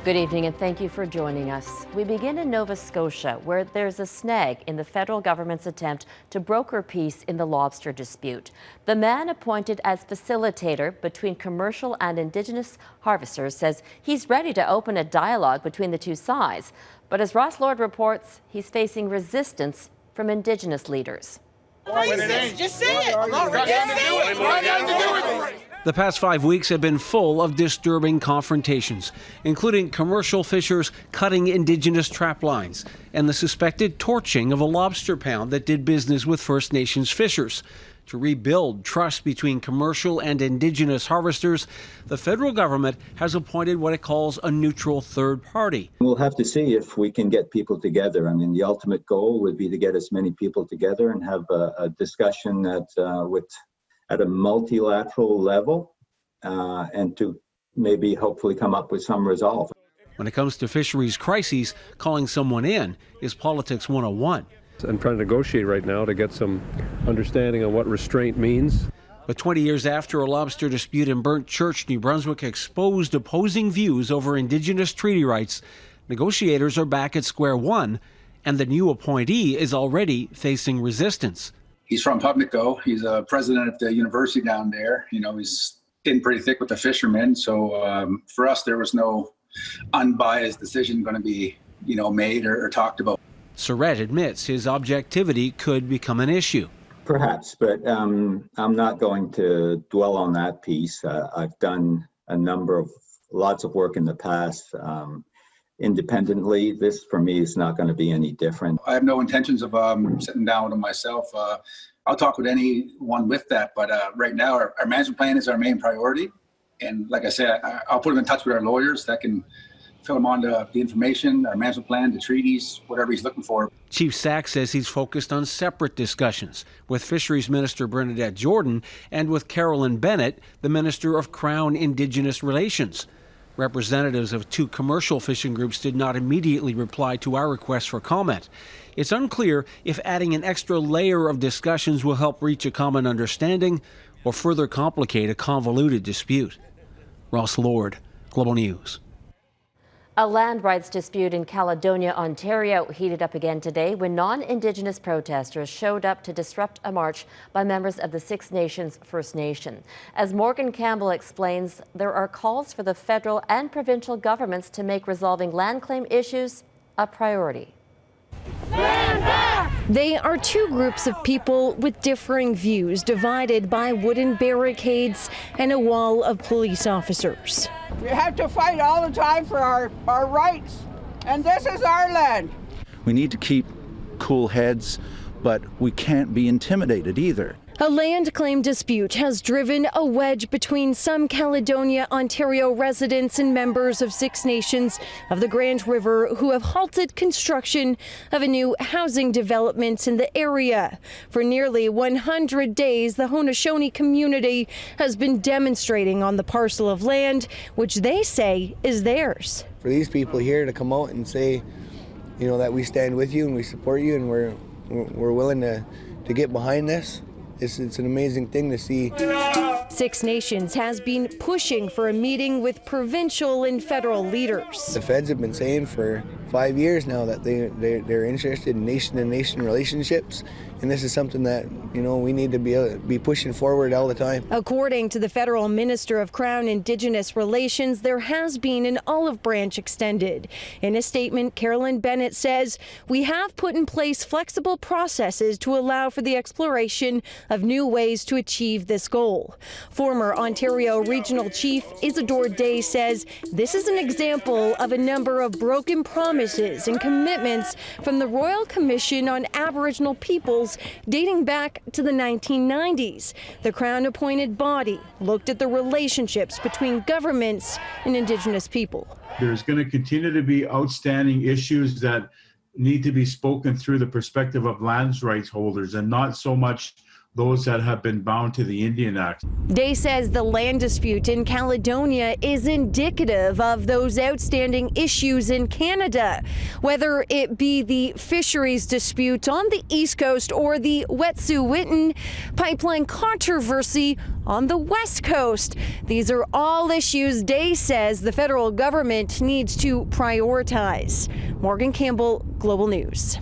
Good evening and thank you for joining us. We begin in Nova Scotia, where there's a snag in the federal government's attempt to broker peace in the lobster dispute. The man appointed as facilitator between commercial and Indigenous harvesters says he's ready to open a dialogue between the two sides. But as Ross Lord reports, he's facing resistance from Indigenous leaders. Just say it. The past 5 weeks have been full of disturbing confrontations, including commercial fishers cutting Indigenous trap lines and the suspected torching of a lobster pound that did business with First Nations fishers. To rebuild trust between commercial and Indigenous harvesters, the federal government has appointed what it calls a neutral third party. We'll have to see if we can get people together. I mean, the ultimate goal would be to get as many people together and have a discussion at a multilateral level and to maybe hopefully come up with some resolve. When it comes to fisheries crises, calling someone in is politics 101. I'm trying to negotiate right now to get some understanding on what restraint means. But 20 years after a lobster dispute in Burnt Church, New Brunswick exposed opposing views over Indigenous treaty rights, negotiators are back at square one, and the new appointee is already facing resistance. He's from Pubnico. He's a president of the university down there. You know, he's getting pretty thick with the fishermen. So for us, there was no unbiased decision going to be, made or talked about. Surette admits his objectivity could become an issue. Perhaps, but I'm not going to dwell on that piece. I've done lots of work in the past. Independently, this for me is not going to be any different. I have no intentions of sitting down with them myself. I'll talk with anyone with that, but right now our management plan is our main priority. And like I said, I'll put him in touch with our lawyers that can fill him on the information, our management plan, the treaties, whatever he's looking for. Chief Sachs says he's focused on separate discussions with Fisheries Minister Bernadette Jordan and with Carolyn Bennett, the Minister of Crown Indigenous Relations. Representatives of two commercial fishing groups did not immediately reply to our request for comment. It's unclear if adding an extra layer of discussions will help reach a common understanding or further complicate a convoluted dispute. Ross Lord, Global News. A land rights dispute in Caledonia, Ontario heated up again today when non-Indigenous protesters showed up to disrupt a march by members of the Six Nations First Nation. As Morganne Campbell explains, there are calls for the federal and provincial governments to make resolving land claim issues a priority. They are two groups of people with differing views, divided by wooden barricades and a wall of police officers. We have to fight all the time for our rights, and this is our land. We need to keep cool heads, but we can't be intimidated either. A land claim dispute has driven a wedge between some Caledonia, Ontario residents and members of Six Nations of the Grand River who have halted construction of a new housing development in the area. For nearly 100 days, the Haudenosaunee community has been demonstrating on the parcel of land, which they say is theirs. For these people here to come out and say, that we stand with you and we support you and we're willing to get behind this. It's an amazing thing to see. Six Nations has been pushing for a meeting with provincial and federal leaders. The feds have been saying for 5 years now that they're interested in nation-to-nation relationships, and this is something that we need to be pushing forward all the time. According to the federal Minister of Crown Indigenous Relations, there has been an olive branch extended. In a statement, Carolyn Bennett says, "We have put in place flexible processes to allow for the exploration of new ways to achieve this goal." Former Ontario Regional Chief Isidore Day says this is an example of a number of broken promises and commitments from the Royal Commission on Aboriginal Peoples dating back to the 1990s. The Crown-appointed body looked at the relationships between governments and Indigenous people. There's going to continue to be outstanding issues that need to be spoken through the perspective of lands rights holders and not so much those that have been bound to the Indian Act. Day says the land dispute in Caledonia is indicative of those outstanding issues in Canada, whether it be the fisheries dispute on the East Coast or the Wet'suwet'en pipeline controversy on the West Coast. These are all issues Day says the federal government needs to prioritize. Morganne Campbell, Global News.